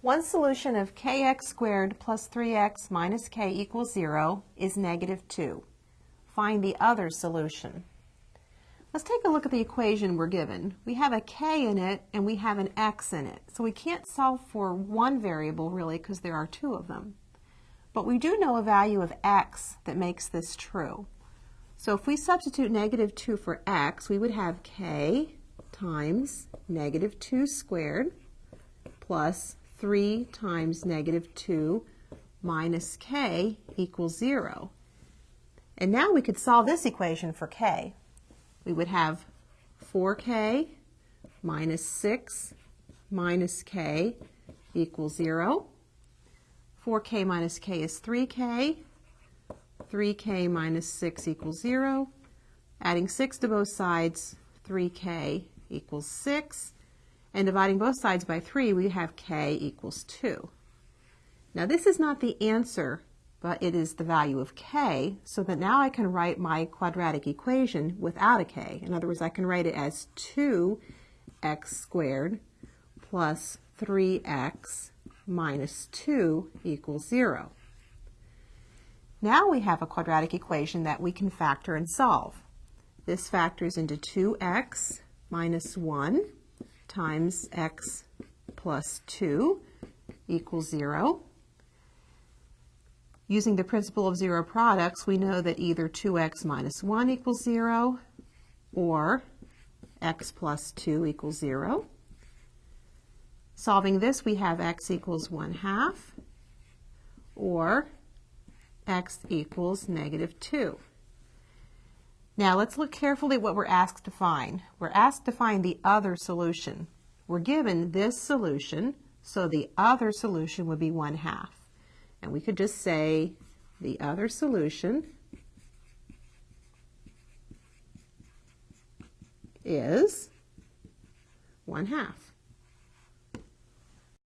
One solution of kx squared plus 3x minus k equals 0 is -2. Find the other solution. Let's take a look at the equation we're given. We have a k in it and we have an x in it. So we can't solve for one variable really because there are two of them. But we do know a value of x that makes this true. So if we substitute -2 for x, we would have k times -2 squared plus 3 times -2 minus k equals 0. And now we could solve this equation for k. We would have 4k minus 6 minus k equals 0. 4k minus k is 3k. 3k minus 6 equals 0. Adding 6 to both sides, 3k equals 6. And dividing both sides by 3, we have k equals 2. Now this is not the answer, but it is the value of k, so that now I can write my quadratic equation without a k. In other words, I can write it as 2x squared plus 3x minus 2 equals 0. Now we have a quadratic equation that we can factor and solve. This factors into 2x minus 1 times x plus 2 equals 0. Using the principle of zero products, we know that either 2x minus 1 equals 0 or x plus 2 equals 0. Solving this, we have x equals 1/2 or x equals -2. Now let's look carefully at what we're asked to find. We're asked to find the other solution. We're given this solution, so the other solution would be 1/2. And we could just say the other solution is 1/2.